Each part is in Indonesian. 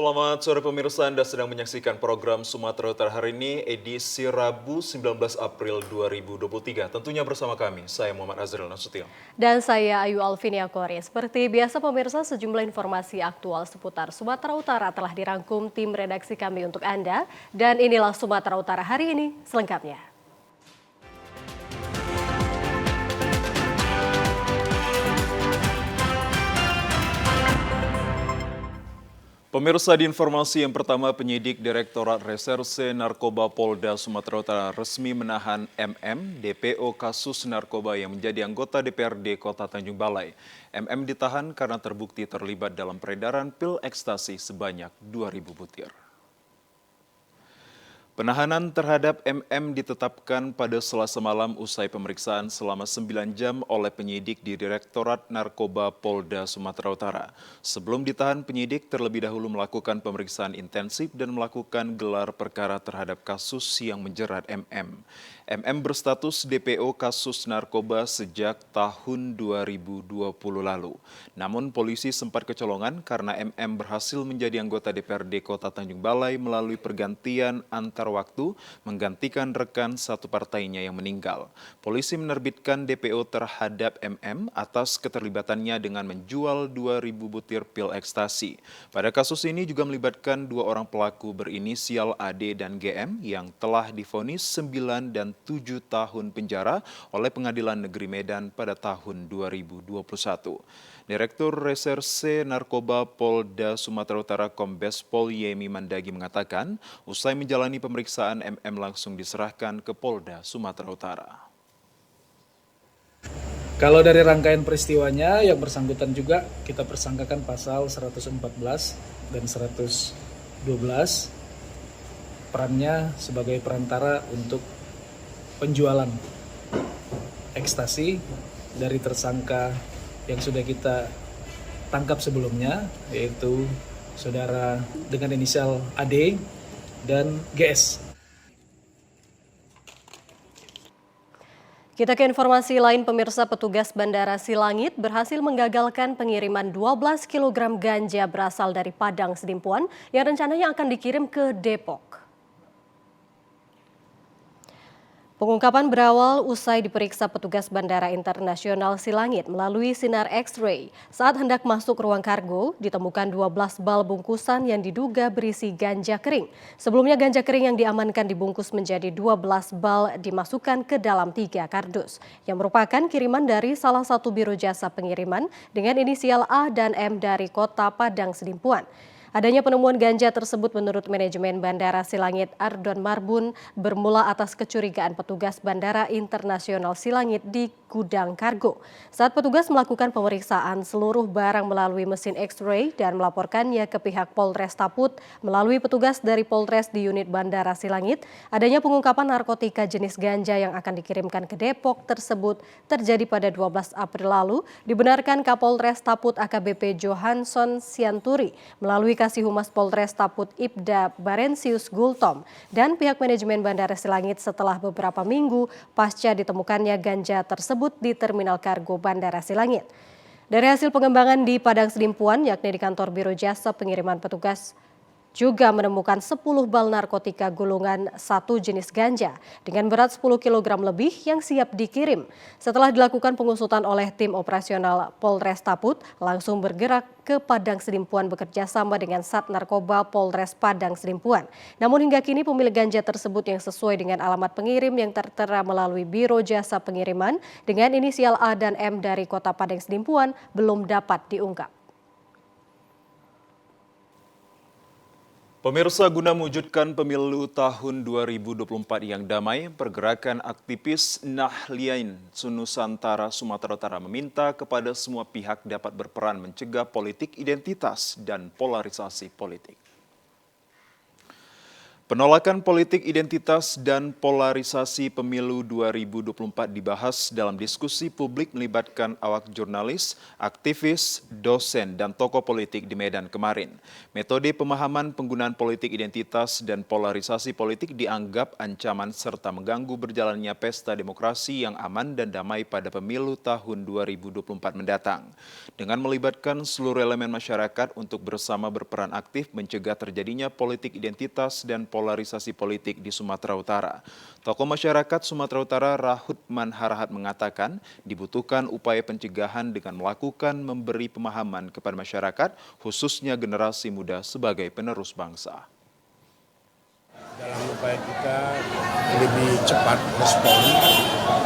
Selamat sore pemirsa, Anda sedang menyaksikan program Sumatera Utara hari ini edisi Rabu 19 April 2023. Tentunya bersama kami, saya Muhammad Azril Nasution. Dan saya Ayu Alvinia Kori. Seperti biasa pemirsa, sejumlah informasi aktual seputar Sumatera Utara telah dirangkum tim redaksi kami untuk Anda. Dan inilah Sumatera Utara hari ini selengkapnya. Pemirsa, di informasi yang pertama, penyidik Direktorat Reserse Narkoba Polda Sumatera Utara resmi menahan MM, DPO kasus narkoba yang menjadi anggota DPRD Kota Tanjung Balai. MM ditahan karena terbukti terlibat dalam peredaran pil ekstasi sebanyak 2.000 butir. Penahanan terhadap MM ditetapkan pada Selasa malam usai pemeriksaan selama 9 jam oleh penyidik di Direktorat Narkoba Polda Sumatera Utara. Sebelum ditahan, penyidik terlebih dahulu melakukan pemeriksaan intensif dan melakukan gelar perkara terhadap kasus yang menjerat MM. MM berstatus DPO kasus narkoba sejak tahun 2020 lalu. Namun polisi sempat kecolongan karena MM berhasil menjadi anggota DPRD Kota Tanjung Balai melalui pergantian antar waktu menggantikan rekan satu partainya yang meninggal. Polisi menerbitkan DPO terhadap MM atas keterlibatannya dengan menjual 2.000 butir pil ekstasi. Pada kasus ini juga melibatkan dua orang pelaku berinisial AD dan GM yang telah divonis 9 dan 7 tahun penjara oleh Pengadilan Negeri Medan pada tahun 2021. Direktur Reserse Narkoba Polda Sumatera Utara Kombes Pol Yemi Mandagi mengatakan, usai menjalani pemeriksaan MM langsung diserahkan ke Polda Sumatera Utara. Kalau dari rangkaian peristiwanya, yang bersangkutan juga kita persangkakan pasal 114 dan 112, perannya sebagai perantara untuk penjualan ekstasi dari tersangka yang sudah kita tangkap sebelumnya, yaitu saudara dengan inisial AD dan GS. Kita ke informasi lain, pemirsa. Petugas Bandara Silangit berhasil menggagalkan pengiriman 12 kg ganja berasal dari Padang Sidimpuan yang rencananya akan dikirim ke Depok. Pengungkapan berawal usai diperiksa petugas Bandara Internasional Silangit melalui sinar X-ray. Saat hendak masuk ruang kargo, ditemukan 12 bal bungkusan yang diduga berisi ganja kering. Sebelumnya ganja kering yang diamankan dibungkus menjadi 12 bal dimasukkan ke dalam 3 kardus, yang merupakan kiriman dari salah satu biro jasa pengiriman dengan inisial A dan M dari Kota Padang Sidimpuan. Adanya penemuan ganja tersebut menurut manajemen Bandara Silangit Ardon Marbun bermula atas kecurigaan petugas Bandara Internasional Silangit di gudang kargo. Saat petugas melakukan pemeriksaan seluruh barang melalui mesin X-ray dan melaporkannya ke pihak Polres Taput melalui petugas dari Polres di unit Bandara Silangit, adanya pengungkapan narkotika jenis ganja yang akan dikirimkan ke Depok tersebut terjadi pada 12 April lalu, dibenarkan Kapolres Taput AKBP Johansson Sianturi melalui Kasih Humas Polres Taput Ibda Barensius Gultom dan pihak manajemen Bandara Silangit setelah beberapa minggu pasca ditemukannya ganja tersebut di Terminal Kargo Bandara Silangit. Dari hasil pengembangan di Padang Sidimpuan, yakni di kantor Biro Jasa Pengiriman, petugas juga menemukan 10 bal narkotika gulungan 1 jenis ganja dengan berat 10 kg lebih yang siap dikirim. Setelah dilakukan pengusutan oleh tim operasional Polres Taput, langsung bergerak ke Padang Sidimpuan bekerja sama dengan Sat Narkoba Polres Padang Sidimpuan. Namun hingga kini pemilik ganja tersebut yang sesuai dengan alamat pengirim yang tertera melalui Biro Jasa Pengiriman dengan inisial A dan M dari Kota Padang Sidimpuan belum dapat diungkap. Pemirsa, guna mewujudkan pemilu tahun 2024 yang damai, pergerakan aktivis Nahliain Nusantara Sumatera Utara meminta kepada semua pihak dapat berperan mencegah politik identitas dan polarisasi politik. Penolakan politik identitas dan polarisasi pemilu 2024 dibahas dalam diskusi publik melibatkan awak jurnalis, aktivis, dosen, dan tokoh politik di Medan kemarin. Metode pemahaman penggunaan politik identitas dan polarisasi politik dianggap ancaman serta mengganggu berjalannya pesta demokrasi yang aman dan damai pada pemilu tahun 2024 mendatang. Dengan melibatkan seluruh elemen masyarakat untuk bersama berperan aktif mencegah terjadinya politik identitas dan polarisasi politik di Sumatera Utara. Tokoh masyarakat Sumatera Utara Rahutman Harahat mengatakan dibutuhkan upaya pencegahan dengan memberi pemahaman kepada masyarakat, khususnya generasi muda sebagai penerus bangsa. Dalam upaya kita lebih cepat respon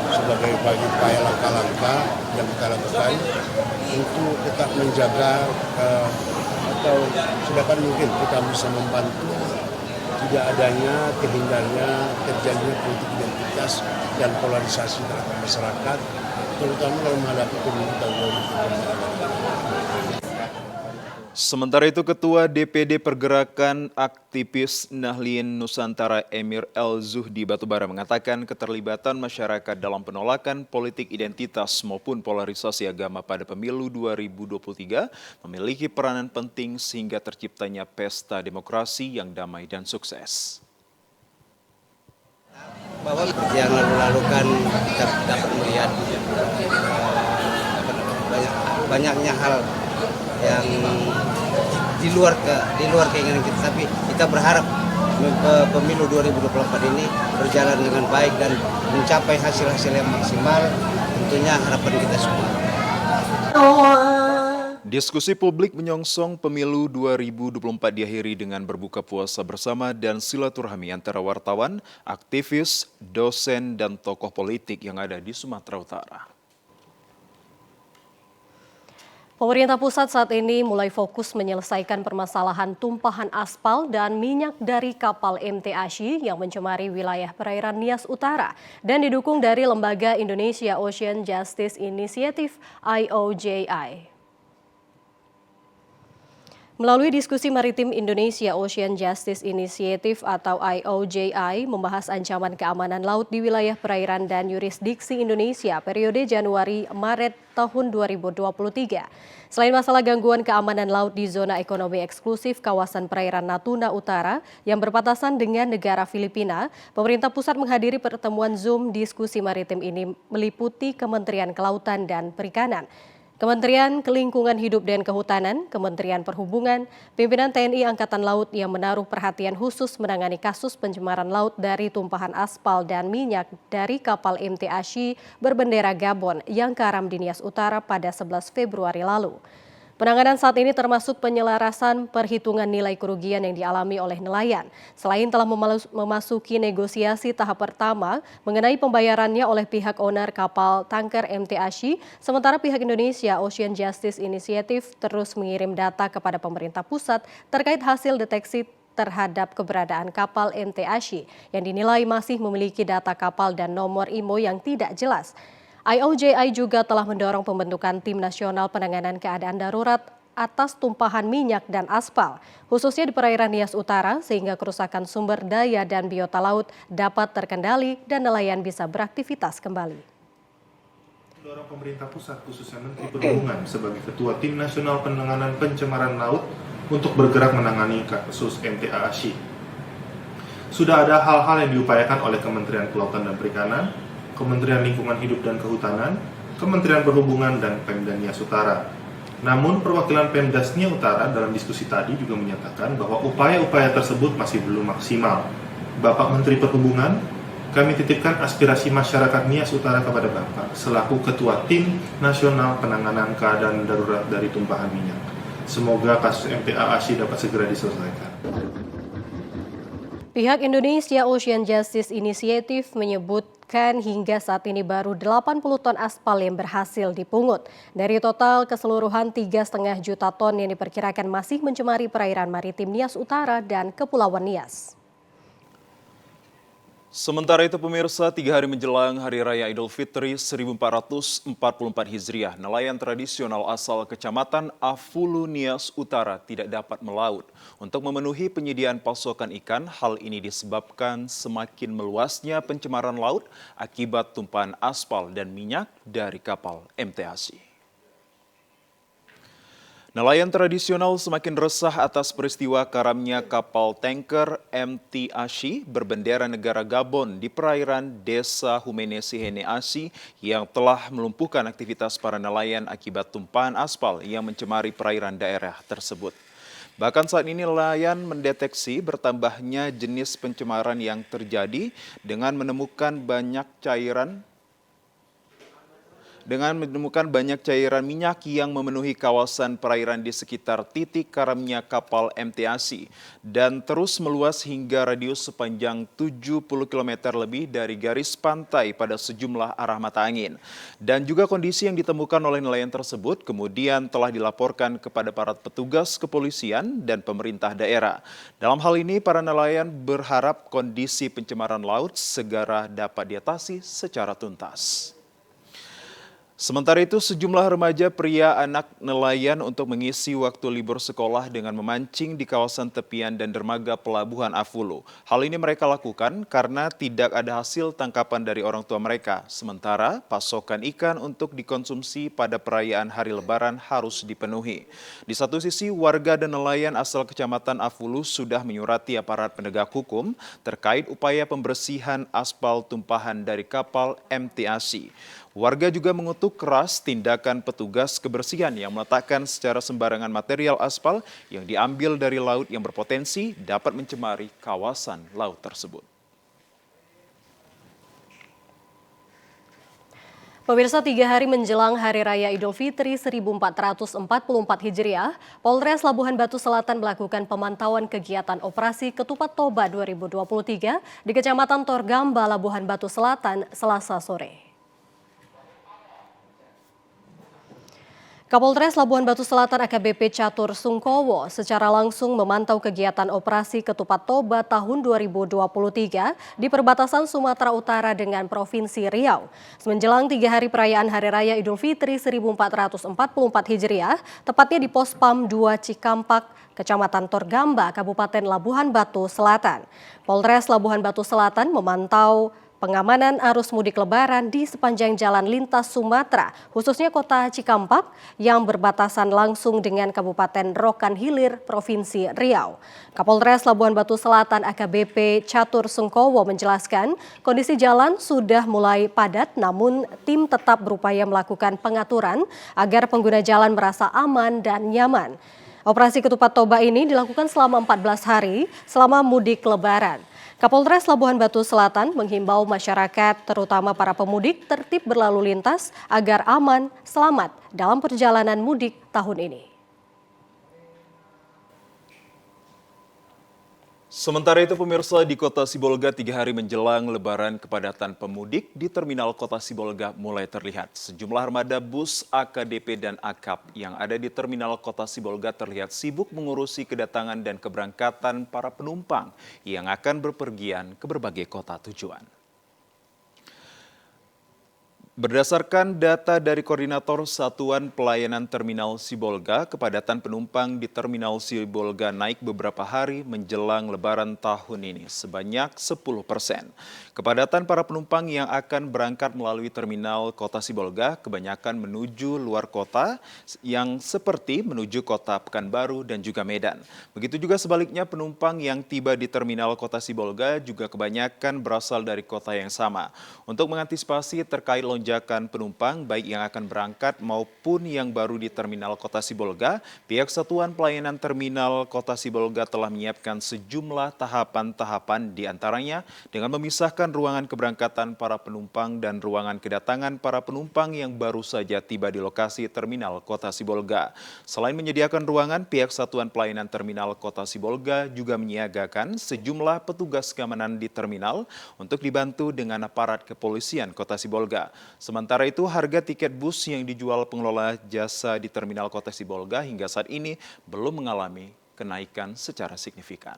sebagai upaya langkah-langkah yang kita lakukan untuk tetap menjaga atau sedangkan mungkin kita bisa membantu tidak adanya terhindarnya terjadinya politik identitas dan polarisasi terhadap masyarakat, terutama dalam menghadapi pemilu tahun 2024. Sementara itu, Ketua DPD Pergerakan Aktivis Nahdliyin Nusantara Emir El Zuhdi Batubara mengatakan keterlibatan masyarakat dalam penolakan politik identitas maupun polarisasi agama pada pemilu 2023 memiliki peranan penting sehingga terciptanya pesta demokrasi yang damai dan sukses. Bahwa yang lalu-lalu kan kita dapat melihat banyaknya hal yang di luar keinginan kita, tapi kita berharap pemilu 2024 ini berjalan dengan baik dan mencapai hasil-hasil yang maksimal, tentunya harapan kita semua. Diskusi publik menyongsong pemilu 2024 diakhiri dengan berbuka puasa bersama dan silaturahmi antara wartawan, aktivis, dosen, dan tokoh politik yang ada di Sumatera Utara. Pemerintah pusat saat ini mulai fokus menyelesaikan permasalahan tumpahan aspal dan minyak dari kapal MT Ashy yang mencemari wilayah perairan Nias Utara dan didukung dari lembaga Indonesia Ocean Justice Initiative (IOJI). Melalui diskusi maritim Indonesia Ocean Justice Initiative atau IOJI membahas ancaman keamanan laut di wilayah perairan dan yurisdiksi Indonesia periode Januari-Maret tahun 2023. Selain masalah gangguan keamanan laut di zona ekonomi eksklusif kawasan perairan Natuna Utara yang berbatasan dengan negara Filipina, pemerintah pusat menghadiri pertemuan Zoom diskusi maritim ini meliputi Kementerian Kelautan dan Perikanan, Kementerian Kelingkungan Hidup dan Kehutanan, Kementerian Perhubungan, pimpinan TNI Angkatan Laut yang menaruh perhatian khusus menangani kasus pencemaran laut dari tumpahan aspal dan minyak dari kapal MT Ashy berbendera Gabon yang karam di Nias Utara pada 11 Februari lalu. Penanganan saat ini termasuk penyelarasan perhitungan nilai kerugian yang dialami oleh nelayan. Selain telah memasuki negosiasi tahap pertama mengenai pembayarannya oleh pihak owner kapal tanker MT Ashy, sementara pihak Indonesia Ocean Justice Initiative terus mengirim data kepada pemerintah pusat terkait hasil deteksi terhadap keberadaan kapal MT Ashy yang dinilai masih memiliki data kapal dan nomor IMO yang tidak jelas. IOJI juga telah mendorong pembentukan Tim Nasional Penanganan Keadaan Darurat atas tumpahan minyak dan aspal, khususnya di perairan Nias Utara, sehingga kerusakan sumber daya dan biota laut dapat terkendali dan nelayan bisa beraktivitas kembali. Mendorong pemerintah pusat, khususnya Menteri Perhubungan sebagai Ketua Tim Nasional Penanganan Pencemaran Laut untuk bergerak menangani kasus MT Ashy. Sudah ada hal-hal yang diupayakan oleh Kementerian Kelautan dan Perikanan, Kementerian Lingkungan Hidup dan Kehutanan, Kementerian Perhubungan, dan Pemda Nias Utara. Namun perwakilan Pemda Nias Utara dalam diskusi tadi juga menyatakan bahwa upaya-upaya tersebut masih belum maksimal. Bapak Menteri Perhubungan, kami titipkan aspirasi masyarakat Nias Utara kepada Bapak selaku Ketua Tim Nasional Penanganan Keadaan Darurat dari Tumpahan Minyak. Semoga kasus MT Ashy dapat segera diselesaikan. Pihak Indonesia Ocean Justice Initiative menyebutkan hingga saat ini baru 80 ton aspal yang berhasil dipungut. Dari total keseluruhan 3,5 juta ton yang diperkirakan masih mencemari perairan maritim Nias Utara dan Kepulauan Nias. Sementara itu pemirsa, 3 hari menjelang Hari Raya Idul Fitri 1444 Hijriah, nelayan tradisional asal Kecamatan Afulu Nias Utara tidak dapat melaut. Untuk memenuhi penyediaan pasokan ikan, hal ini disebabkan semakin meluasnya pencemaran laut akibat tumpahan aspal dan minyak dari kapal MT Ashi. Nelayan tradisional semakin resah atas peristiwa karamnya kapal tanker MT Ashi berbendera negara Gabon di perairan Desa Humenesi Hene Ashi yang telah melumpuhkan aktivitas para nelayan akibat tumpahan aspal yang mencemari perairan daerah tersebut. Bahkan saat ini nelayan mendeteksi bertambahnya jenis pencemaran yang terjadi dengan menemukan banyak cairan minyak yang memenuhi kawasan perairan di sekitar titik karamnya kapal MT Ashi dan terus meluas hingga radius sepanjang 70 km lebih dari garis pantai pada sejumlah arah mata angin. Dan juga kondisi yang ditemukan oleh nelayan tersebut kemudian telah dilaporkan kepada para petugas kepolisian dan pemerintah daerah. Dalam hal ini, para nelayan berharap kondisi pencemaran laut segera dapat diatasi secara tuntas. Sementara itu, sejumlah remaja pria anak nelayan untuk mengisi waktu libur sekolah dengan memancing di kawasan tepian dan dermaga pelabuhan Afulu. Hal ini mereka lakukan karena tidak ada hasil tangkapan dari orang tua mereka. Sementara pasokan ikan untuk dikonsumsi pada perayaan Hari Lebaran harus dipenuhi. Di satu sisi, warga dan nelayan asal Kecamatan Afulu sudah menyurati aparat penegak hukum terkait upaya pembersihan aspal tumpahan dari kapal MT Ashi. Warga juga mengutuk keras tindakan petugas kebersihan yang meletakkan secara sembarangan material aspal yang diambil dari laut yang berpotensi dapat mencemari kawasan laut tersebut. Pemirsa, 3 hari menjelang Hari Raya Idul Fitri 1444 Hijriah, Polres Labuhan Batu Selatan melakukan pemantauan kegiatan operasi Ketupat Toba 2023 di Kecamatan Torgamba, Labuhan Batu Selatan, Selasa sore. Kapolres Labuhan Batu Selatan AKBP Catur Sungkowo secara langsung memantau kegiatan operasi Ketupat Toba tahun 2023 di perbatasan Sumatera Utara dengan Provinsi Riau. Menjelang 3 hari perayaan Hari Raya Idul Fitri 1444 Hijriah, tepatnya di Pospam 2 Cikampak, Kecamatan Torgamba, Kabupaten Labuhan Batu Selatan. Polres Labuhan Batu Selatan memantau pengamanan arus mudik lebaran di sepanjang jalan lintas Sumatera, khususnya kota Cikampak yang berbatasan langsung dengan Kabupaten Rokan Hilir, Provinsi Riau. Kapolres Labuhan Batu Selatan AKBP Catur Sungkowo menjelaskan kondisi jalan sudah mulai padat, namun tim tetap berupaya melakukan pengaturan agar pengguna jalan merasa aman dan nyaman. Operasi Ketupat Toba ini dilakukan selama 14 hari selama mudik lebaran. Kapolres Labuhan Batu Selatan menghimbau masyarakat, terutama para pemudik, tertib berlalu lintas agar aman, selamat dalam perjalanan mudik tahun ini. Sementara itu pemirsa, di Kota Sibolga 3 hari menjelang Lebaran, kepadatan pemudik di Terminal Kota Sibolga mulai terlihat. Sejumlah armada bus AKDP dan AKAP yang ada di Terminal Kota Sibolga terlihat sibuk mengurusi kedatangan dan keberangkatan para penumpang yang akan berpergian ke berbagai kota tujuan. Berdasarkan data dari Koordinator Satuan Pelayanan Terminal Sibolga, kepadatan penumpang di Terminal Sibolga naik beberapa hari menjelang Lebaran tahun ini, sebanyak 10%. Kepadatan para penumpang yang akan berangkat melalui Terminal Kota Sibolga kebanyakan menuju luar kota, yang seperti menuju kota Pekanbaru dan juga Medan. Begitu juga sebaliknya, penumpang yang tiba di Terminal Kota Sibolga juga kebanyakan berasal dari kota yang sama. Untuk mengantisipasi terkait lonjakan penumpang baik yang akan berangkat maupun yang baru di Terminal Kota Sibolga, pihak Satuan Pelayanan Terminal Kota Sibolga telah menyiapkan sejumlah tahapan-tahapan, di antaranya dengan memisahkan ruangan keberangkatan para penumpang dan ruangan kedatangan para penumpang yang baru saja tiba di lokasi Terminal Kota Sibolga. Selain menyediakan ruangan, pihak Satuan Pelayanan Terminal Kota Sibolga juga menyiagakan sejumlah petugas keamanan di terminal untuk dibantu dengan aparat kepolisian Kota Sibolga. Sementara itu, harga tiket bus yang dijual pengelola jasa di Terminal Kota Sibolga hingga saat ini belum mengalami kenaikan secara signifikan.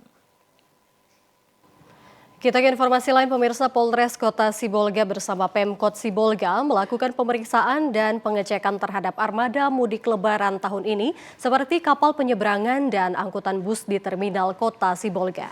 Kita ke informasi lain, pemirsa. Polres Kota Sibolga bersama Pemkot Sibolga melakukan pemeriksaan dan pengecekan terhadap armada mudik lebaran tahun ini seperti kapal penyeberangan dan angkutan bus di Terminal Kota Sibolga.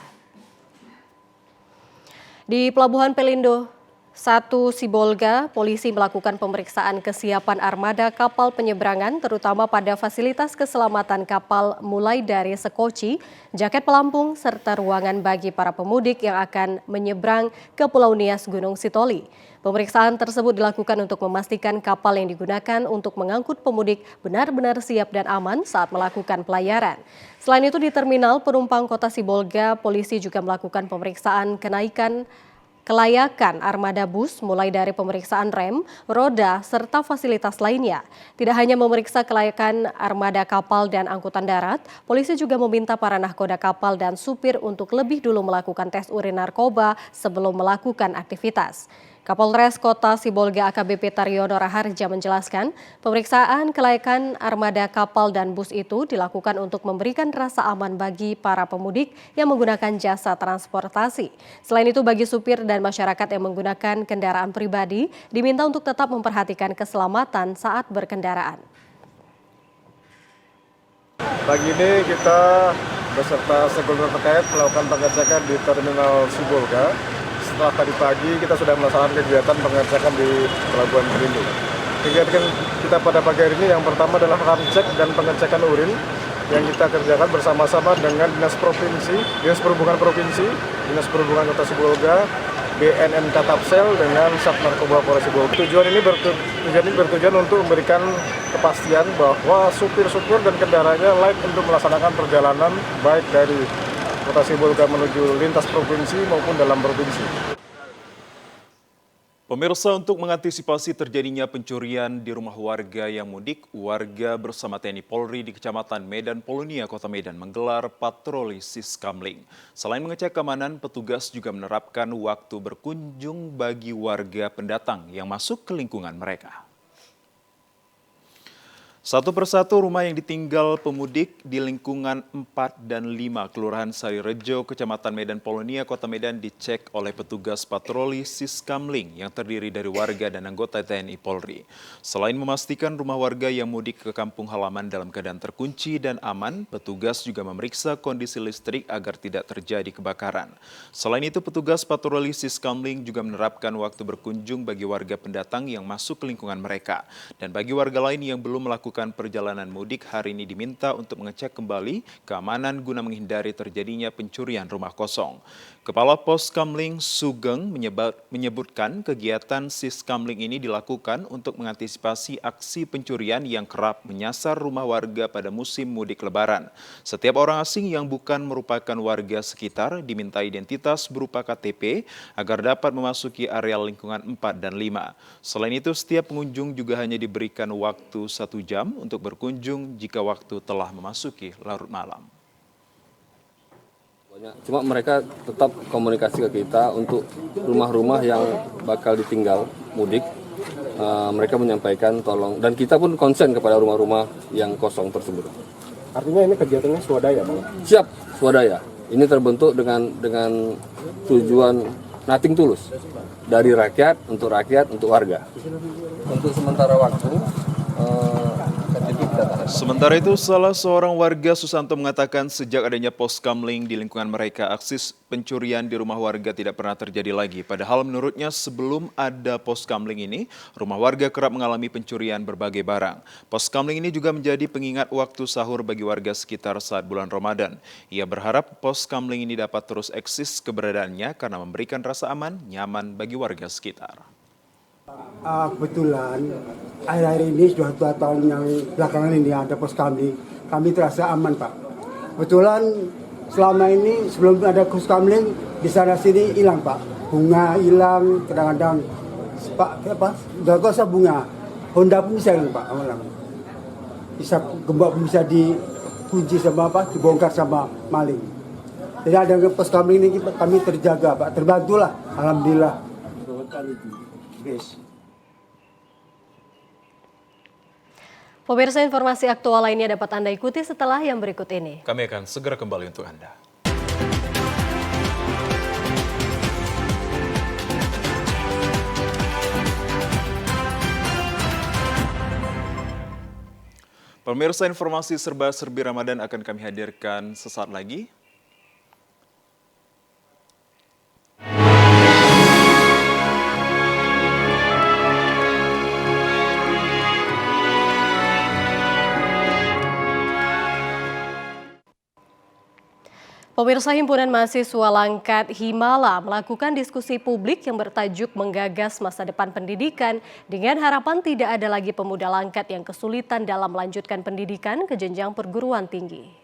Di Pelabuhan Pelindo 1 Sibolga, polisi melakukan pemeriksaan kesiapan armada kapal penyeberangan terutama pada fasilitas keselamatan kapal mulai dari sekoci, jaket pelampung, serta ruangan bagi para pemudik yang akan menyeberang ke Pulau Nias Gunung Sitoli. Pemeriksaan tersebut dilakukan untuk memastikan kapal yang digunakan untuk mengangkut pemudik benar-benar siap dan aman saat melakukan pelayaran. Selain itu di Terminal Penumpang Kota Sibolga, polisi juga melakukan pemeriksaan kelayakan armada bus mulai dari pemeriksaan rem, roda, serta fasilitas lainnya. Tidak hanya memeriksa kelayakan armada kapal dan angkutan darat, polisi juga meminta para nahkoda kapal dan supir untuk lebih dulu melakukan tes urin narkoba sebelum melakukan aktivitas. Kapolres Kota Sibolga AKBP Taryono Raharja menjelaskan, pemeriksaan kelayakan armada kapal dan bus itu dilakukan untuk memberikan rasa aman bagi para pemudik yang menggunakan jasa transportasi. Selain itu, bagi supir dan masyarakat yang menggunakan kendaraan pribadi, diminta untuk tetap memperhatikan keselamatan saat berkendaraan. Pagi ini kita beserta stakeholder terkait melakukan pengecekan di Terminal Sibolga. Setelah tadi pagi kita sudah melaksanakan kegiatan pengecekan di Pelabuhan Pelindo. Kegiatan kita pada pagi hari ini yang pertama adalah ramcek dan pengecekan urin yang kita kerjakan bersama-sama dengan Dinas Perhubungan Provinsi, Dinas Perhubungan Kota Sibolga, BNN Katapsel dengan Sat Narkoba Polres Sibolga. Tujuan ini bertujuan untuk memberikan kepastian bahwa supir-supir dan kendaraannya layak untuk melaksanakan perjalanan baik dari Kota Sibolga menuju lintas provinsi maupun dalam provinsi. Pemirsa, untuk mengantisipasi terjadinya pencurian di rumah warga yang mudik, warga bersama TNI Polri di Kecamatan Medan Polonia, Kota Medan menggelar patroli Siskamling. Selain mengecek keamanan, petugas juga menerapkan waktu berkunjung bagi warga pendatang yang masuk ke lingkungan mereka. Satu persatu rumah yang ditinggal pemudik di lingkungan 4 dan 5 Kelurahan Sarirejo, Kecamatan Medan Polonia, Kota Medan dicek oleh petugas patroli Siskamling yang terdiri dari warga dan anggota TNI Polri. Selain memastikan rumah warga yang mudik ke kampung halaman dalam keadaan terkunci dan aman, petugas juga memeriksa kondisi listrik agar tidak terjadi kebakaran. Selain itu, petugas patroli Siskamling juga menerapkan waktu berkunjung bagi warga pendatang yang masuk ke lingkungan mereka. Dan bagi warga lain yang belum melakukan perjalanan mudik, hari ini diminta untuk mengecek kembali keamanan guna menghindari terjadinya pencurian rumah kosong. Kepala Pos Kamling Sugeng menyebutkan kegiatan Siskamling ini dilakukan untuk mengantisipasi aksi pencurian yang kerap menyasar rumah warga pada musim mudik lebaran. Setiap orang asing yang bukan merupakan warga sekitar diminta identitas berupa KTP agar dapat memasuki area lingkungan 4 dan 5. Selain itu, setiap pengunjung juga hanya diberikan waktu 1 jam untuk berkunjung jika waktu telah memasuki larut malam. Cuma mereka tetap komunikasi ke kita untuk rumah-rumah yang bakal ditinggal mudik. Mereka menyampaikan tolong, dan kita pun konsen kepada rumah-rumah yang kosong tersebut. Artinya ini kegiatannya swadaya, Bang? Siap, swadaya. Ini terbentuk dengan tujuan nothing tulus. Dari rakyat, untuk warga. Untuk sementara waktu, Sementara itu, salah seorang warga Susanto mengatakan sejak adanya pos kamling di lingkungan mereka, aksi pencurian di rumah warga tidak pernah terjadi lagi. Padahal menurutnya sebelum ada pos kamling ini, rumah warga kerap mengalami pencurian berbagai barang. Pos kamling ini juga menjadi pengingat waktu sahur bagi warga sekitar saat bulan Ramadan. Ia berharap pos kamling ini dapat terus eksis keberadaannya karena memberikan rasa aman, nyaman bagi warga sekitar. Kebetulan akhir-akhir ini sudah 2 tahun yang belakangan ini ada pos kamling, kami terasa aman, Pak. Kebetulan selama ini sebelum ada pos kamling di sana sini hilang, Pak. Bunga hilang, kadang-kadang nggak usah bunga, Honda pun bisa hilang, Pak. Bisa gembok pun bisa dikunci sama dibongkar sama maling. Jadi ada pos kamling ini kami terjaga, Pak. Terbantulah, alhamdulillah. Pemirsa, informasi aktual lainnya dapat Anda ikuti setelah yang berikut ini. Kami akan segera kembali untuk Anda. Pemirsa, informasi serba-serbi Ramadan akan kami hadirkan sesaat lagi. Pemirsa, Himpunan Mahasiswa Langkat Himala melakukan diskusi publik yang bertajuk menggagas masa depan pendidikan dengan harapan tidak ada lagi pemuda Langkat yang kesulitan dalam melanjutkan pendidikan ke jenjang perguruan tinggi.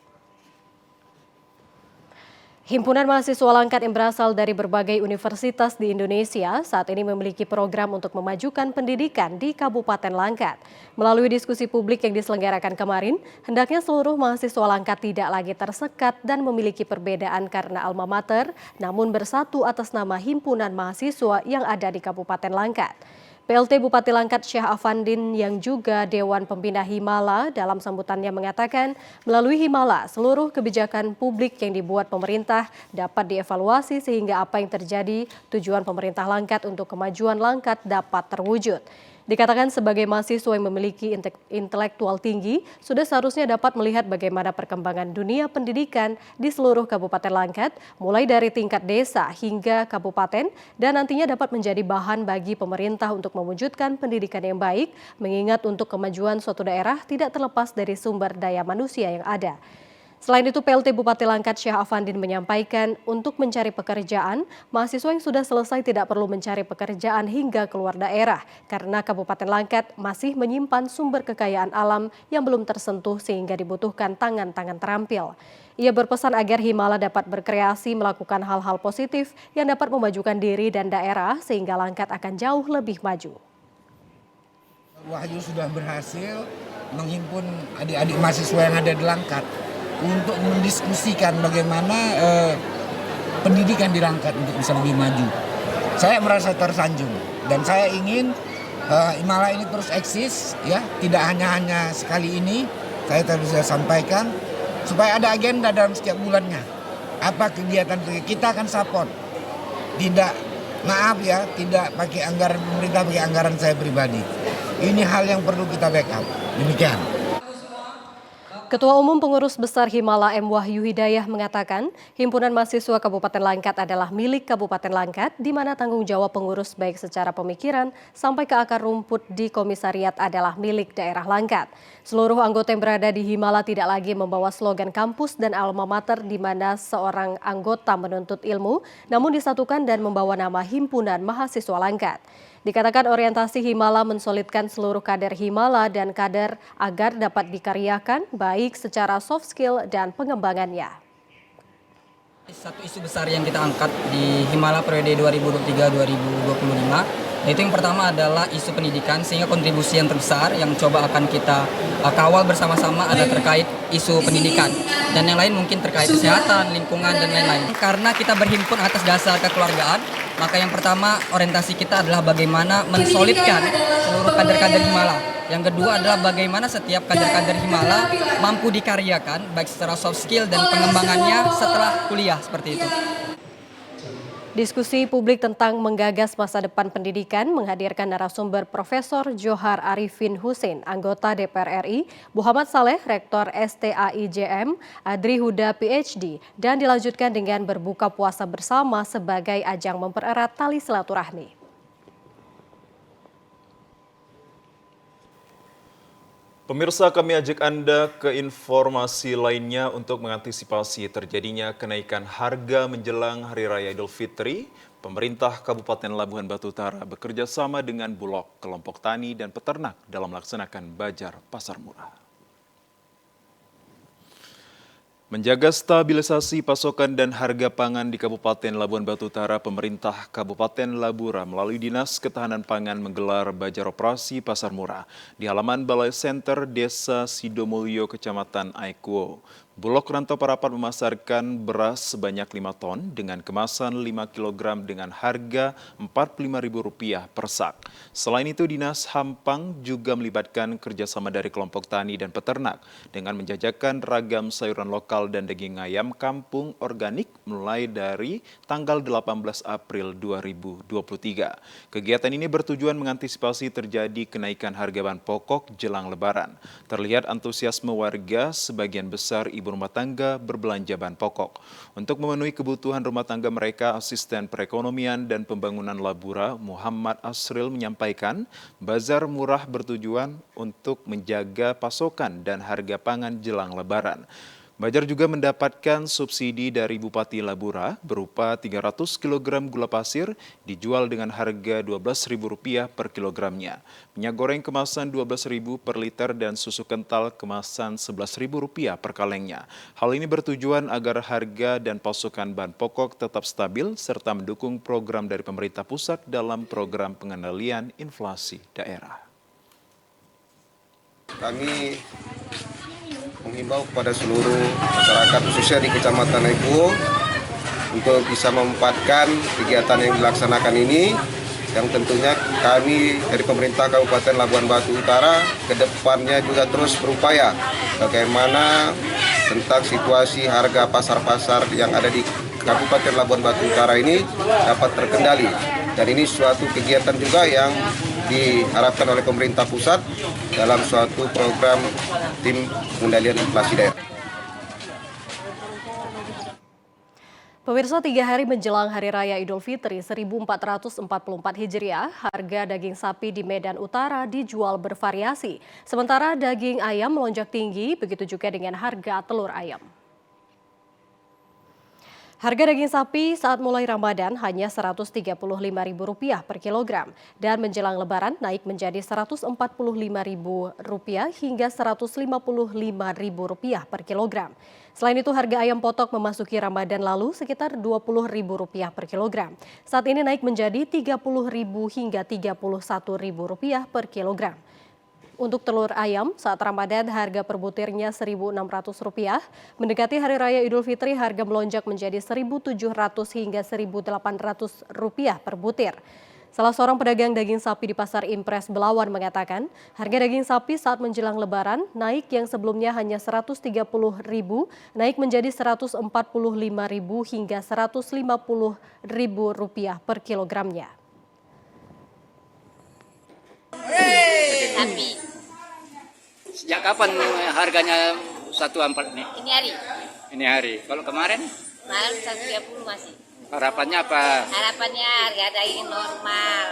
Himpunan Mahasiswa Langkat yang berasal dari berbagai universitas di Indonesia saat ini memiliki program untuk memajukan pendidikan di Kabupaten Langkat. Melalui diskusi publik yang diselenggarakan kemarin, hendaknya seluruh mahasiswa Langkat tidak lagi tersekat dan memiliki perbedaan karena alma mater, namun bersatu atas nama himpunan mahasiswa yang ada di Kabupaten Langkat. PLT Bupati Langkat Syah Afandin yang juga Dewan Pembina Himala dalam sambutannya mengatakan melalui Himala seluruh kebijakan publik yang dibuat pemerintah dapat dievaluasi sehingga apa yang terjadi tujuan pemerintah Langkat untuk kemajuan Langkat dapat terwujud. Dikatakan sebagai mahasiswa yang memiliki intelektual tinggi, sudah seharusnya dapat melihat bagaimana perkembangan dunia pendidikan di seluruh Kabupaten Langkat, mulai dari tingkat desa hingga kabupaten, dan nantinya dapat menjadi bahan bagi pemerintah untuk mewujudkan pendidikan yang baik, mengingat untuk kemajuan suatu daerah tidak terlepas dari sumber daya manusia yang ada. Selain itu, PLT Bupati Langkat Syah Afandin menyampaikan untuk mencari pekerjaan, mahasiswa yang sudah selesai tidak perlu mencari pekerjaan hingga keluar daerah karena Kabupaten Langkat masih menyimpan sumber kekayaan alam yang belum tersentuh sehingga dibutuhkan tangan-tangan terampil. Ia berpesan agar Himala dapat berkreasi melakukan hal-hal positif yang dapat memajukan diri dan daerah sehingga Langkat akan jauh lebih maju. Wahyu sudah berhasil menghimpun adik-adik mahasiswa yang ada di Langkat untuk mendiskusikan bagaimana pendidikan di Langkat untuk bisa lebih maju. Saya merasa tersanjung dan saya ingin Himala ini terus eksis, ya, tidak hanya sekali ini. Saya terus sampaikan supaya ada agenda dalam setiap bulannya. Apa kegiatan kita akan support. Tidak, maaf ya, tidak pakai anggaran pemerintah, pakai anggaran saya pribadi. Ini hal yang perlu kita backup. Demikian. Ketua Umum Pengurus Besar Himala M. Wahyu Hidayah mengatakan, Himpunan Mahasiswa Kabupaten Langkat adalah milik Kabupaten Langkat, di mana tanggung jawab pengurus baik secara pemikiran sampai ke akar rumput di komisariat adalah milik daerah Langkat. Seluruh anggota yang berada di Himala tidak lagi membawa slogan kampus dan alma mater di mana seorang anggota menuntut ilmu, namun disatukan dan membawa nama Himpunan Mahasiswa Langkat. Dikatakan orientasi Himala mensolidkan seluruh kader Himala dan kader agar dapat dikaryakan baik secara soft skill dan pengembangannya. Satu isu besar yang kita angkat di Himala periode 2023-2025, yaitu yang pertama adalah isu pendidikan, sehingga kontribusi yang terbesar yang coba akan kita kawal bersama-sama ada terkait isu pendidikan. Dan yang lain mungkin terkait kesehatan, lingkungan, dan lain-lain. Karena kita berhimpun atas dasar kekeluargaan, maka yang pertama orientasi kita adalah bagaimana mensolidkan seluruh kader-kader Himala. Yang kedua adalah bagaimana setiap kader-kader Himala mampu dikaryakan baik secara soft skill dan pengembangannya setelah kuliah seperti itu. Diskusi publik tentang menggagas masa depan pendidikan menghadirkan narasumber Profesor Johar Arifin Hussein, anggota DPR RI, Muhammad Saleh, Rektor STAIJM, Adri Huda PhD, dan dilanjutkan dengan berbuka puasa bersama sebagai ajang mempererat tali silaturahmi. Pemirsa, kami ajak Anda ke informasi lainnya untuk mengantisipasi terjadinya kenaikan harga menjelang Hari Raya Idul Fitri. Pemerintah Kabupaten Labuhan Batu Utara bekerja sama dengan Bulog, kelompok tani dan peternak dalam melaksanakan Bajar Pasar Murah. Menjaga stabilisasi pasokan dan harga pangan di Kabupaten Labuhan Batu Utara, pemerintah Kabupaten Labura melalui Dinas Ketahanan Pangan menggelar Bajar Operasi Pasar Murah di halaman Balai Center Desa Sidomulyo, Kecamatan Aikuo. Bulog Rantau Parapat memasarkan beras sebanyak 5 ton dengan kemasan 5 kg dengan harga Rp45.000 per sak. Selain itu, Dinas Hampang juga melibatkan kerjasama dari kelompok tani dan peternak dengan menjajakan ragam sayuran lokal dan daging ayam kampung organik mulai dari tanggal 18 April 2023. Kegiatan ini bertujuan mengantisipasi terjadi kenaikan harga bahan pokok jelang Lebaran. Terlihat antusiasme warga, sebagian besar ibu rumah tangga berbelanja bahan pokok. Untuk memenuhi kebutuhan rumah tangga mereka, Asisten Perekonomian dan Pembangunan Labura Muhammad Asril menyampaikan, bazar murah bertujuan untuk menjaga pasokan dan harga pangan jelang Lebaran. Bazar juga mendapatkan subsidi dari Bupati Labura berupa 300 kg gula pasir dijual dengan harga Rp12.000 per kilogramnya. Minyak goreng kemasan Rp12.000 per liter dan susu kental kemasan Rp11.000 per kalengnya. Hal ini bertujuan agar harga dan pasokan bahan pokok tetap stabil serta mendukung program dari pemerintah pusat dalam program pengendalian inflasi daerah. Kami menghimbau kepada seluruh masyarakat khususnya di Kecamatan Naipuo untuk bisa memanfaatkan kegiatan yang dilaksanakan ini, yang tentunya kami dari pemerintah Kabupaten Labuan Batu Utara ke depannya juga terus berupaya bagaimana tentang situasi harga pasar-pasar yang ada di Kabupaten Labuan Batu Utara ini dapat terkendali. Dan ini suatu kegiatan juga yang diharapkan oleh pemerintah pusat dalam suatu program tim pengendalian inflasi daerah. Pemirsa, 3 hari menjelang Hari Raya Idul Fitri 1444 Hijriah, harga daging sapi di Medan Utara dijual bervariasi. Sementara daging ayam melonjak tinggi, begitu juga dengan harga telur ayam. Harga daging sapi saat mulai Ramadan hanya Rp135.000 per kilogram dan menjelang Lebaran naik menjadi Rp145.000 hingga Rp155.000 per kilogram. Selain itu, harga ayam potok memasuki Ramadan lalu sekitar Rp20.000 per kilogram. Saat ini naik menjadi Rp30.000 hingga Rp31.000 per kilogram. Untuk telur ayam, saat Ramadan harga per butirnya Rp1.600. Mendekati Hari Raya Idul Fitri, harga melonjak menjadi Rp1.700 hingga Rp1.800 per butir. Salah seorang pedagang daging sapi di Pasar Impres Belawan mengatakan, harga daging sapi saat menjelang Lebaran naik yang sebelumnya hanya Rp130.000, naik menjadi Rp145.000 hingga Rp150.000 per kilogramnya. Sapi. Sejak kapan harganya 1.4 nih? Ini hari. Ini hari. Kalau kemarin? Kemarin 130 masih. Harapannya apa? Harapannya harga daging normal.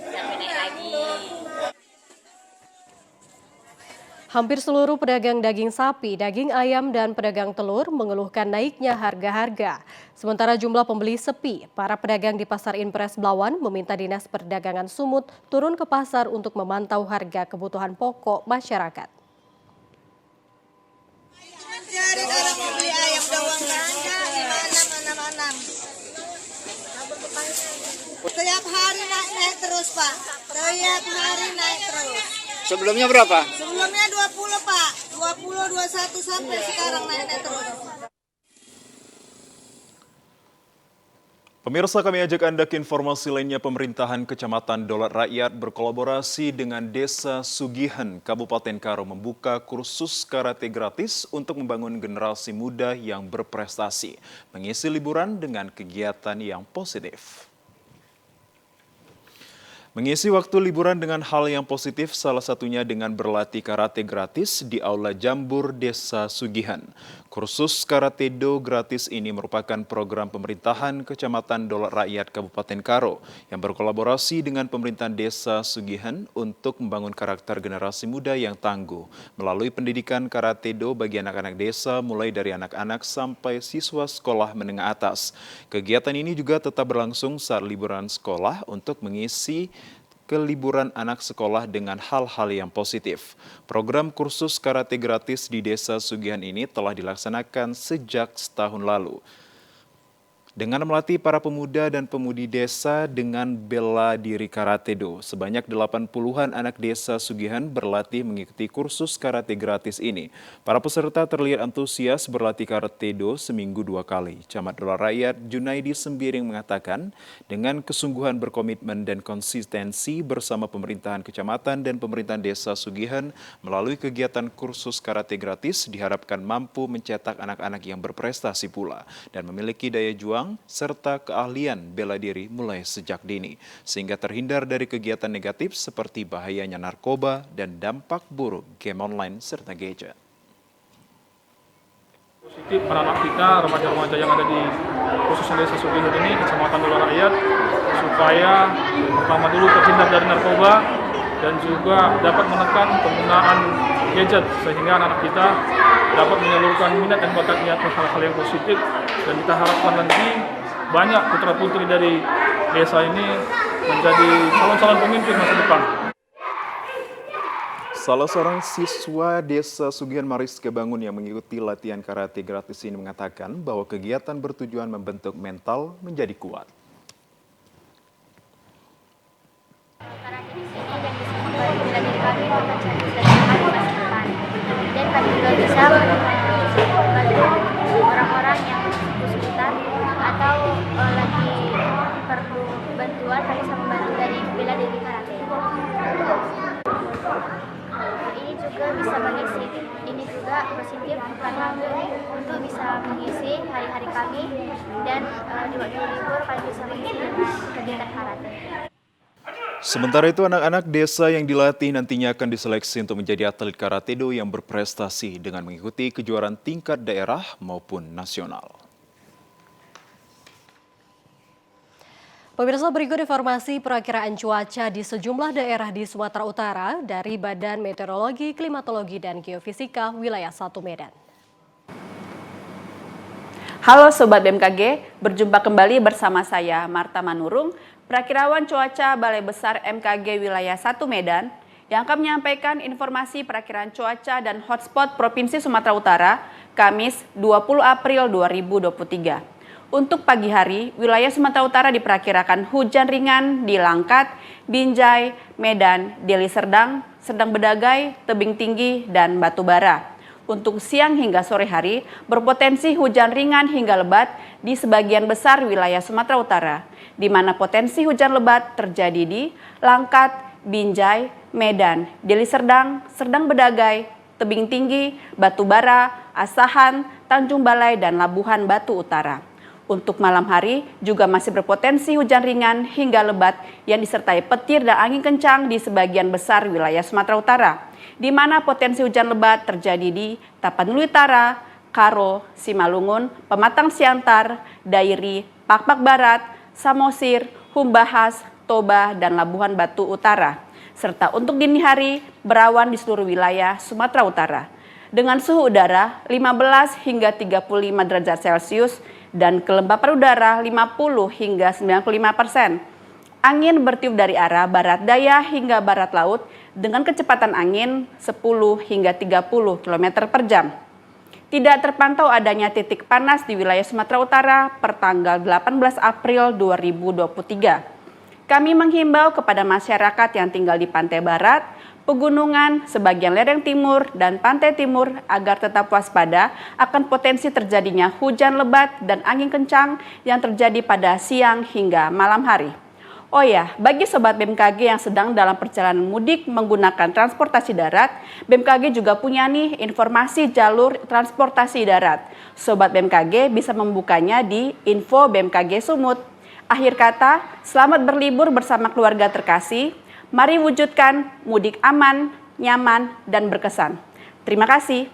Sampai naik lagi. Hampir seluruh pedagang daging sapi, daging ayam, dan pedagang telur mengeluhkan naiknya harga-harga. Sementara jumlah pembeli sepi, para pedagang di Pasar Impres Belawan meminta Dinas Perdagangan Sumut turun ke pasar untuk memantau harga kebutuhan pokok masyarakat. Jadi orang beli ayam doang aja, Setiap hari naik terus, Pak. Setiap hari naik terus. Sebelumnya berapa? Sebelumnya 20, Pak. 20, 21 sampai sekarang naik terus. Pemirsa, kami ajak Anda ke informasi lainnya. Pemerintahan Kecamatan Dolat Rakyat berkolaborasi dengan Desa Sugihan, Kabupaten Karo membuka kursus karate gratis untuk membangun generasi muda yang berprestasi, mengisi liburan dengan kegiatan yang positif. Mengisi waktu liburan dengan hal yang positif, salah satunya dengan berlatih karate gratis di Aula Jambur Desa Sugihan. Kursus Karate Do gratis ini merupakan program pemerintahan Kecamatan Dolat Rakyat Kabupaten Karo yang berkolaborasi dengan pemerintahan Desa Sugihan untuk membangun karakter generasi muda yang tangguh melalui pendidikan Karate Do bagi anak-anak desa mulai dari anak-anak sampai siswa sekolah menengah atas. Kegiatan ini juga tetap berlangsung saat liburan sekolah untuk mengisi keliburan anak sekolah dengan hal-hal yang positif. Program kursus karate gratis di Desa Sugihan ini telah dilaksanakan sejak setahun lalu. dengan melatih para pemuda dan pemudi desa dengan bela diri karate do. Sebanyak 80-an anak desa Sugihan berlatih mengikuti kursus karate gratis ini. Para peserta terlihat antusias berlatih karate do seminggu 2 kali. Camat Dola Rakyat Junaidi Sembiring mengatakan, dengan kesungguhan berkomitmen dan konsistensi bersama pemerintahan kecamatan dan pemerintahan desa Sugihan melalui kegiatan kursus karate gratis diharapkan mampu mencetak anak-anak yang berprestasi pula dan memiliki daya juang serta keahlian bela diri mulai sejak dini, sehingga terhindar dari kegiatan negatif seperti bahayanya narkoba dan dampak buruk game online serta gadget. Positif anak-anak kita, remaja-remaja yang ada di khususnya desa Sugihan ini, Kecamatan Dola Rakyat, supaya pertama dulu terhindar dari narkoba dan juga dapat menekan penggunaan gadget, sehingga anak-anak kita dapat menyalurkan minat dan bakatnya ke hal-hal yang positif, dan kita harapkan nanti banyak putra-putri dari desa ini menjadi calon-calon pemimpin masa depan. Salah seorang siswa desa Sugihan Mariska Bangun yang mengikuti latihan karate gratis ini mengatakan bahwa kegiatan bertujuan membentuk mental menjadi kuat. Karate di sini dan bisa diri kami mencari dan kami juga bisa membantu orang-orang yang butuh sekitar atau lagi perlu bantuan, kami bisa membantu dari bela diri karate. Ini juga bisa mengisi, ini juga positif karena untuk bisa mengisi hari-hari kami dan di waktu libur kami bisa mengisi dengan kegiatan karate. Sementara itu, anak-anak desa yang dilatih nantinya akan diseleksi untuk menjadi atlet karate do yang berprestasi dengan mengikuti kejuaraan tingkat daerah maupun nasional. Pemirsa, berikut informasi perakiraan cuaca di sejumlah daerah di Sumatera Utara dari Badan Meteorologi, Klimatologi, dan Geofisika Wilayah 1 Medan. Halo Sobat BMKG, berjumpa kembali bersama saya Marta Manurung, Perakirawan Cuaca Balai Besar MKG Wilayah 1 Medan, yang akan menyampaikan informasi perakiraan cuaca dan hotspot Provinsi Sumatera Utara, Kamis 20 April 2023. Untuk pagi hari, wilayah Sumatera Utara diperkirakan hujan ringan di Langkat, Binjai, Medan, Deli Serdang, Serdang Bedagai, Tebing Tinggi, dan Batubara. Untuk siang hingga sore hari, berpotensi hujan ringan hingga lebat di sebagian besar wilayah Sumatera Utara, di mana potensi hujan lebat terjadi di Langkat, Binjai, Medan, Deli Serdang, Serdang Bedagai, Tebing Tinggi, Batubara, Asahan, Tanjung Balai, dan Labuhan Batu Utara. Untuk malam hari juga masih berpotensi hujan ringan hingga lebat yang disertai petir dan angin kencang di sebagian besar wilayah Sumatera Utara, di mana potensi hujan lebat terjadi di Tapanuli Utara, Karo, Simalungun, Pematang Siantar, Dairi, Pakpak Barat, Samosir, Humbahas, Toba, dan Labuhan Batu Utara. Serta untuk dini hari berawan di seluruh wilayah Sumatera Utara dengan suhu udara 15 hingga 35 derajat Celcius dan kelembapan udara 50 hingga 95%. Angin bertiup dari arah barat daya hingga barat laut dengan kecepatan angin 10 hingga 30 km per jam. Tidak terpantau adanya titik panas di wilayah Sumatera Utara per tanggal 18 April 2023. Kami menghimbau kepada masyarakat yang tinggal di pantai barat, pegunungan, sebagian lereng timur, dan pantai timur agar tetap waspada akan potensi terjadinya hujan lebat dan angin kencang yang terjadi pada siang hingga malam hari. Oh ya, bagi Sobat BMKG yang sedang dalam perjalanan mudik menggunakan transportasi darat, BMKG juga punya nih informasi jalur transportasi darat. Sobat BMKG bisa membukanya di info BMKG Sumut. Akhir kata, selamat berlibur bersama keluarga terkasih. Mari wujudkan mudik aman, nyaman, dan berkesan. Terima kasih.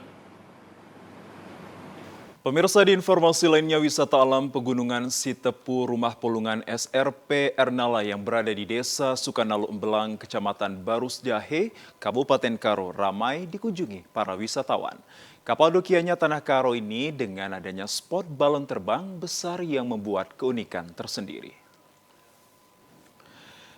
Pemirsa, di informasi lainnya, wisata alam Pegunungan Sitepu Rumah Pulungan SRP Ernala yang berada di Desa Sukanalu Embelang, Kecamatan Barusjahe, Kabupaten Karo, ramai dikunjungi para wisatawan. Kapadokianya Tanah Karo ini dengan adanya spot balon terbang besar yang membuat keunikan tersendiri.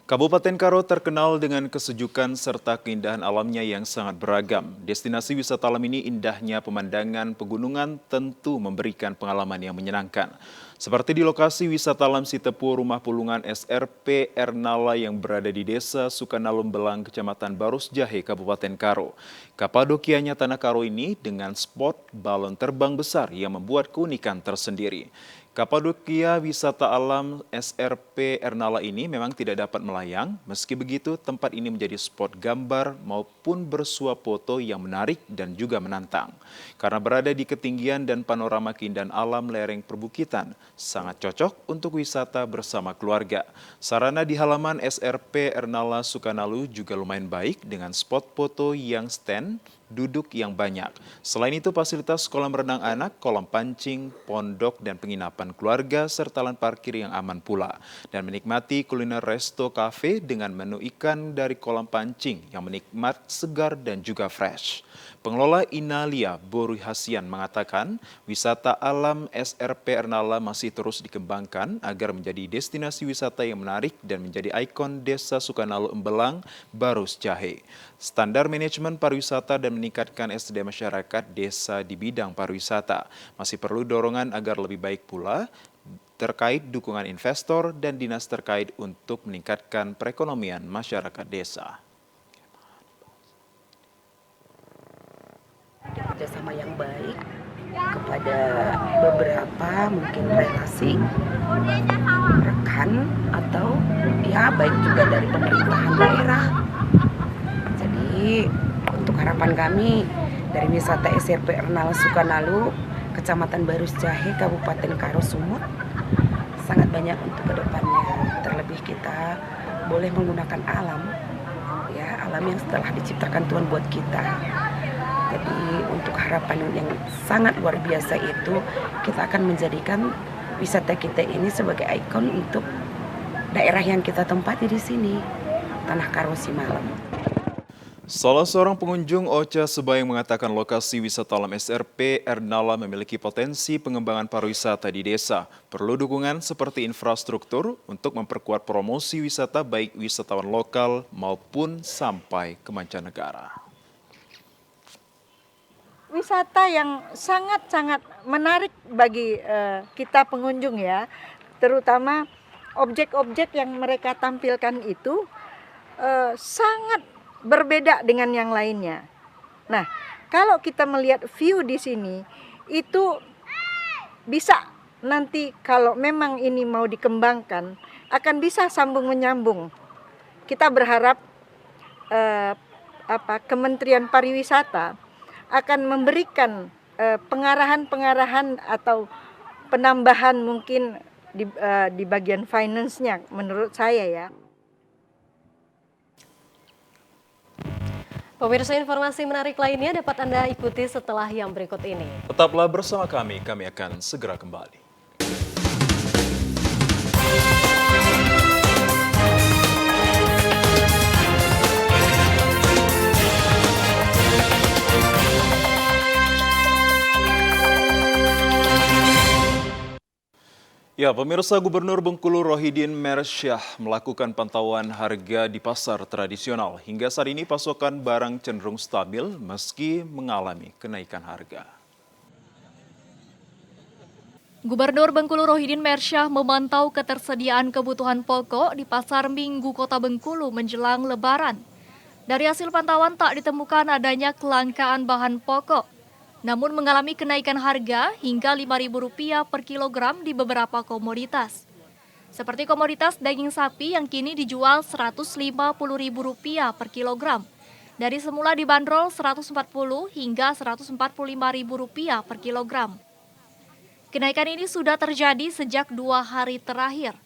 Kabupaten Karo terkenal dengan kesejukan serta keindahan alamnya yang sangat beragam. Destinasi wisata alam ini indahnya pemandangan pegunungan tentu memberikan pengalaman yang menyenangkan. Seperti di lokasi wisata alam Sitepu Rumah Pulungan SRP Ernala yang berada di Desa Sukanalum Belang, Kecamatan Barus Jahe, Kabupaten Karo. Kapadokianya Tanah Karo ini dengan spot balon terbang besar yang membuat keunikan tersendiri. Kapadokia Wisata Alam SRP Ernala ini memang tidak dapat melayang, meski begitu tempat ini menjadi spot gambar maupun bersuah foto yang menarik dan juga menantang. Karena berada di ketinggian dan panorama keindahan alam lereng perbukitan, sangat cocok untuk wisata bersama keluarga. Sarana di halaman SRP Ernala Sukanalu juga lumayan baik dengan spot foto yang stand, duduk yang banyak. Selain itu fasilitas kolam renang anak, kolam pancing, pondok dan penginapan keluarga serta lahan parkir yang aman pula. Dan menikmati kuliner resto cafe dengan menu ikan dari kolam pancing yang menikmat, segar dan juga fresh. Pengelola Inalia Boru Hasian mengatakan wisata alam SRP Ernala masih terus dikembangkan agar menjadi destinasi wisata yang menarik dan menjadi ikon Desa Sukanalu Embelang, Barus Jahe. Standar manajemen pariwisata dan meningkatkan SDM masyarakat desa di bidang pariwisata masih perlu dorongan agar lebih baik pula terkait dukungan investor dan dinas terkait untuk meningkatkan perekonomian masyarakat desa. Kerjasama yang baik kepada beberapa mungkin relasi rekan atau ya baik juga dari pemerintahan daerah. Jadi untuk harapan kami dari wisata SRP Ernala Sukanalu, Kecamatan Barus Jahe, Kabupaten Karo Sumut, sangat banyak untuk kedepannya. Terlebih kita boleh menggunakan alam, ya alam yang setelah diciptakan Tuhan buat kita. Jadi untuk harapan yang sangat luar biasa itu, kita akan menjadikan wisata kita ini sebagai ikon untuk daerah yang kita tempati di sini, Tanah Karo Simalem. Salah seorang pengunjung Ocha Sebayang mengatakan lokasi wisata alam SRP Ernala memiliki potensi pengembangan pariwisata di desa. Perlu dukungan seperti infrastruktur untuk memperkuat promosi wisata baik wisatawan lokal maupun sampai ke mancanegara. Wisata yang sangat-sangat menarik bagi kita pengunjung ya, terutama objek-objek yang mereka tampilkan itu sangat berbeda dengan yang lainnya. Nah, kalau kita melihat view di sini itu bisa nanti kalau memang ini mau dikembangkan akan bisa sambung menyambung. Kita berharap Kementerian Pariwisata akan memberikan pengarahan-pengarahan atau penambahan mungkin di bagian finance-nya menurut saya ya. Pemirsa, informasi menarik lainnya dapat Anda ikuti setelah yang berikut ini. Tetaplah bersama kami akan segera kembali. Ya, pemirsa, Gubernur Bengkulu Rohidin Mersyah melakukan pantauan harga di pasar tradisional. Hingga saat ini pasokan barang cenderung stabil meski mengalami kenaikan harga. Gubernur Bengkulu Rohidin Mersyah memantau ketersediaan kebutuhan pokok di Pasar Minggu Kota Bengkulu menjelang Lebaran. Dari hasil pantauan tak ditemukan adanya kelangkaan bahan pokok, namun mengalami kenaikan harga hingga Rp5.000 per kilogram di beberapa komoditas. Seperti komoditas daging sapi yang kini dijual Rp150.000 per kilogram, dari semula dibanderol Rp140 hingga Rp145.000 per kilogram. Kenaikan ini sudah terjadi sejak 2 hari terakhir.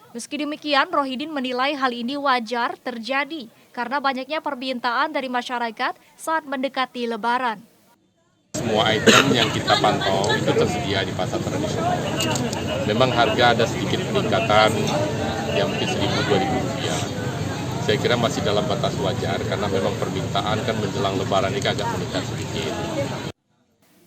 Meski demikian, Rohidin menilai hal ini wajar terjadi karena banyaknya permintaan dari masyarakat saat mendekati Lebaran. Semua item yang kita pantau itu tersedia di pasar tradisional. Memang harga ada sedikit peningkatan yang mungkin Rp1.000-2.000. Saya kira masih dalam batas wajar karena memang permintaan kan menjelang Lebaran ini agak meningkat sedikit.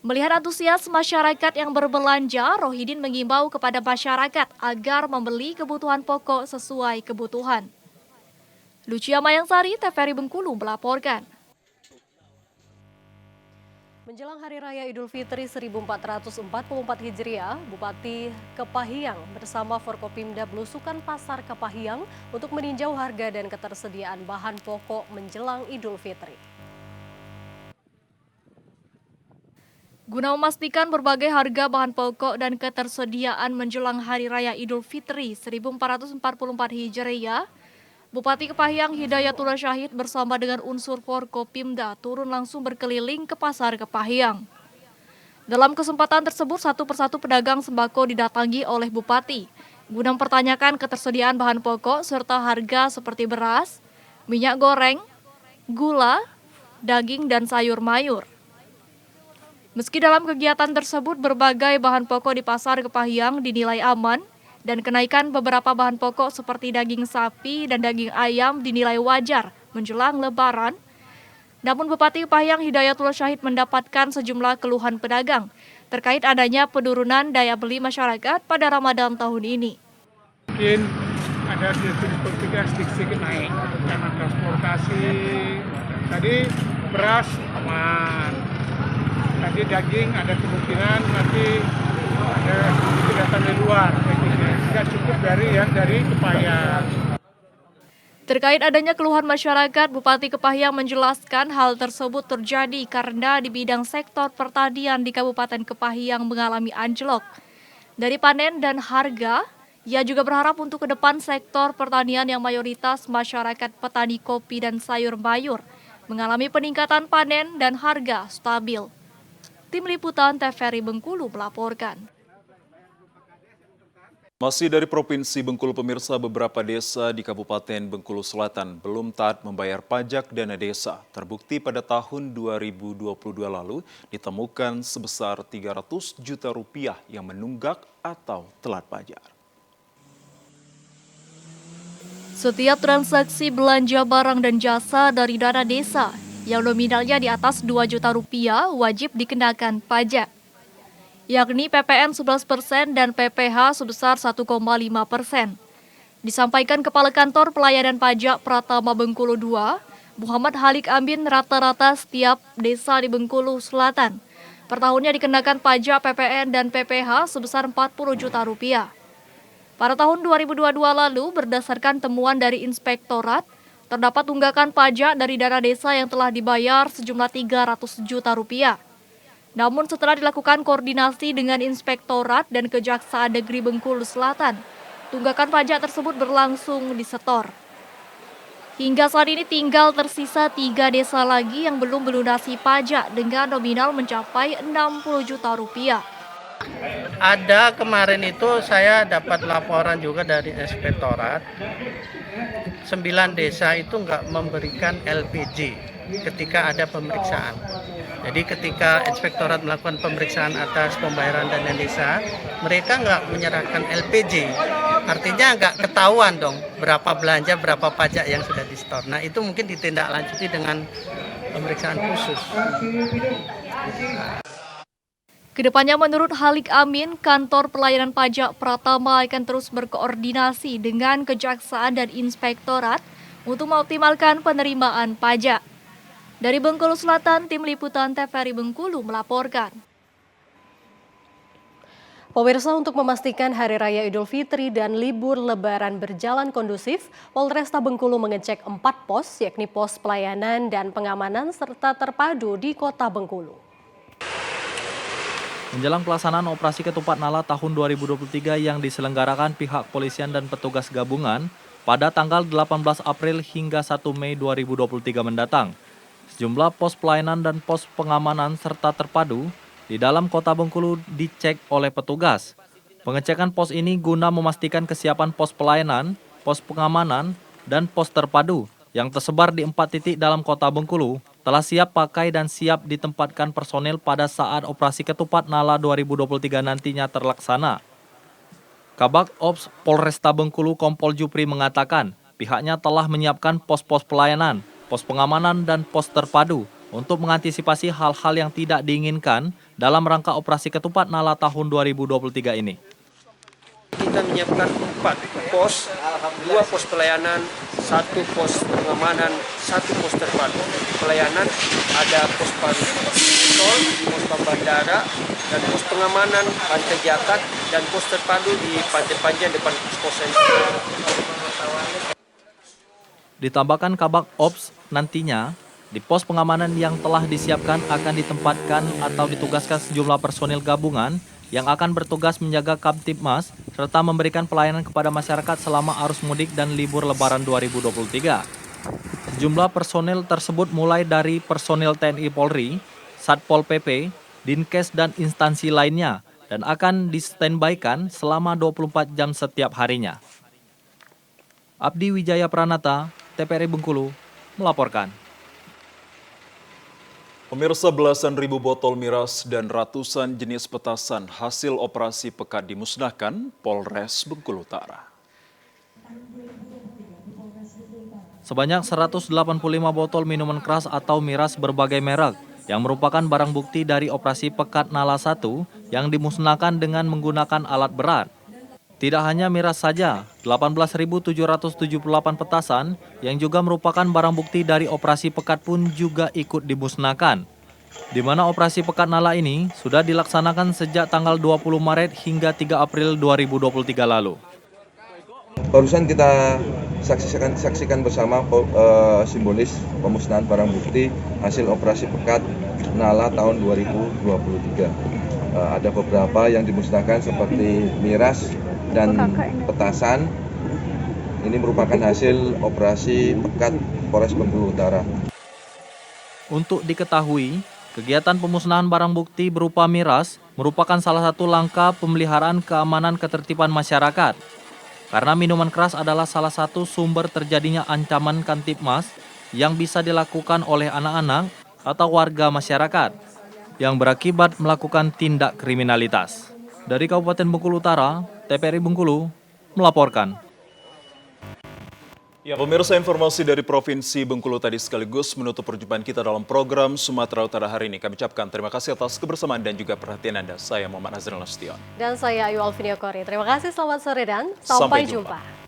Melihat antusias masyarakat yang berbelanja, Rohidin mengimbau kepada masyarakat agar membeli kebutuhan pokok sesuai kebutuhan. Lucia Mayangsari, TVRI Bengkulu melaporkan. Menjelang Hari Raya Idul Fitri 1444 Hijriah, Bupati Kepahyang bersama Forkopimda belusukan Pasar Kepahyang untuk meninjau harga dan ketersediaan bahan pokok menjelang Idul Fitri. Guna memastikan berbagai harga bahan pokok dan ketersediaan menjelang Hari Raya Idul Fitri 1444 Hijriah, Bupati Kepahyang Hidayatullah Syahid bersama dengan unsur Forkopimda turun langsung berkeliling ke Pasar Kepahyang. Dalam kesempatan tersebut, satu persatu pedagang sembako didatangi oleh Bupati guna mempertanyakan ketersediaan bahan pokok serta harga seperti beras, minyak goreng, gula, daging, dan sayur mayur. Meski dalam kegiatan tersebut berbagai bahan pokok di Pasar Kepahyang dinilai aman, dan kenaikan beberapa bahan pokok seperti daging sapi dan daging ayam dinilai wajar menjelang Lebaran. Namun Bupati Kepahyang Hidayatullah Syahid mendapatkan sejumlah keluhan pedagang terkait adanya penurunan daya beli masyarakat pada Ramadan tahun ini. Mungkin ada sedikit naik karena transportasi. Tadi beras aman, tadi daging ada kemungkinan nanti ada datang dari luar, tidak cukup dari Kepahyang. Terkait adanya keluhan masyarakat, Bupati Kepahyang menjelaskan hal tersebut terjadi karena di bidang sektor pertanian di Kabupaten Kepahyang mengalami anjlok. Dari panen dan harga, ia juga berharap untuk ke depan sektor pertanian yang mayoritas masyarakat petani kopi dan sayur mayur mengalami peningkatan panen dan harga stabil. Tim Liputan TVRI Bengkulu melaporkan. Masih dari Provinsi Bengkulu, pemirsa, beberapa desa di Kabupaten Bengkulu Selatan belum taat membayar pajak dana desa. Terbukti pada tahun 2022 lalu ditemukan sebesar 300 juta rupiah yang menunggak atau telat bayar. Setiap transaksi belanja barang dan jasa dari dana desa yang nominalnya di atas 2 juta rupiah wajib dikenakan pajak, yakni PPN 11% dan PPH sebesar 1,5%. Disampaikan Kepala Kantor Pelayanan Pajak Pratama Bengkulu II, Muhammad Halik Amin, rata-rata setiap desa di Bengkulu Selatan per tahunnya dikenakan pajak PPN dan PPH sebesar 40 juta rupiah. Pada tahun 2022 lalu, berdasarkan temuan dari Inspektorat, terdapat tunggakan pajak dari dana desa yang telah dibayar sejumlah 300 juta rupiah. Namun setelah dilakukan koordinasi dengan Inspektorat dan Kejaksaan Negeri Bengkulu Selatan, tunggakan pajak tersebut berlangsung disetor. Hingga saat ini tinggal tersisa 3 desa lagi yang belum melunasi pajak dengan nominal mencapai 60 juta rupiah. Ada kemarin itu saya dapat laporan juga dari Inspektorat, 9 desa itu nggak memberikan LPG ketika ada pemeriksaan. Jadi ketika Inspektorat melakukan pemeriksaan atas pembayaran dana desa, mereka nggak menyerahkan LPG. Artinya nggak ketahuan dong berapa belanja, berapa pajak yang sudah di-store. Nah itu mungkin ditindaklanjuti dengan pemeriksaan khusus. Kedepannya menurut Halik Amin, Kantor Pelayanan Pajak Pratama akan terus berkoordinasi dengan Kejaksaan dan Inspektorat untuk mengoptimalkan penerimaan pajak. Dari Bengkulu Selatan, Tim Liputan TVRI Bengkulu melaporkan. Pemirsa, untuk memastikan Hari Raya Idul Fitri dan libur Lebaran berjalan kondusif, Polresta Bengkulu mengecek 4 pos, yakni pos pelayanan dan pengamanan serta terpadu di Kota Bengkulu. Menjelang pelaksanaan operasi ketupat nala tahun 2023 yang diselenggarakan pihak polisian dan petugas gabungan pada tanggal 18 April hingga 1 Mei 2023 mendatang, sejumlah pos pelayanan dan pos pengamanan serta terpadu di dalam Kota Bengkulu dicek oleh petugas. Pengecekan pos ini guna memastikan kesiapan pos pelayanan, pos pengamanan, dan pos terpadu yang tersebar di 4 titik dalam Kota Bengkulu telah siap pakai dan siap ditempatkan personil pada saat operasi ketupat nala 2023 nantinya terlaksana. Kabak Ops Polresta Bengkulu Kompol Jupri mengatakan pihaknya telah menyiapkan pos-pos pelayanan, pos pengamanan, dan pos terpadu untuk mengantisipasi hal-hal yang tidak diinginkan dalam rangka operasi ketupat nala tahun 2023 ini. Kita menyiapkan 4 pos, 2 pos pelayanan, 1 pos pengamanan, 1 pos terpadu. Pelayanan ada pos tol, pos bandara, dan pos pengamanan Pantai Jakat, dan pos terpadu di Pantai Panjang depan pos sentral. Ditambahkan Kabak Ops nantinya, di pos pengamanan yang telah disiapkan akan ditempatkan atau ditugaskan sejumlah personil gabungan yang akan bertugas menjaga Kamtibmas serta memberikan pelayanan kepada masyarakat selama arus mudik dan libur Lebaran 2023. Sejumlah personil tersebut mulai dari personil TNI Polri, Satpol PP, Dinkes dan instansi lainnya dan akan di-standby-kan selama 24 jam setiap harinya. Abdi Wijaya Pranata, TPRI Bengkulu, melaporkan. Pemirsa, belasan ribu botol miras dan ratusan jenis petasan hasil operasi pekat dimusnahkan Polres Bengkulu Utara. Sebanyak 185 botol minuman keras atau miras berbagai merek yang merupakan barang bukti dari operasi pekat Nala 1 yang dimusnahkan dengan menggunakan alat berat. Tidak hanya miras saja, 18.778 petasan yang juga merupakan barang bukti dari operasi pekat pun juga ikut dimusnahkan. Di mana operasi pekat Nala ini sudah dilaksanakan sejak tanggal 20 Maret hingga 3 April 2023 lalu. Barusan kita saksikan bersama simbolis pemusnahan barang bukti hasil operasi pekat Nala tahun 2023. Ada beberapa yang dimusnahkan seperti miras dan petasan. Ini merupakan hasil operasi pekat Polres Bengkulu Utara. Untuk diketahui, kegiatan pemusnahan barang bukti berupa miras merupakan salah satu langkah pemeliharaan keamanan ketertiban masyarakat. Karena minuman keras adalah salah satu sumber terjadinya ancaman Kamtibmas yang bisa dilakukan oleh anak-anak atau warga masyarakat yang berakibat melakukan tindak kriminalitas. Dari Kabupaten Bengkulu Utara, TPRI Bengkulu melaporkan. Ya, pemirsa, informasi dari Provinsi Bengkulu tadi sekaligus menutup perjumpaan kita dalam program Sumatera Utara hari ini. Kami ucapkan terima kasih atas kebersamaan dan juga perhatian Anda. Saya Muhammad Azril Nasution. Dan saya Ayu Alvinia Kori. Terima kasih, selamat sore dan sampai jumpa.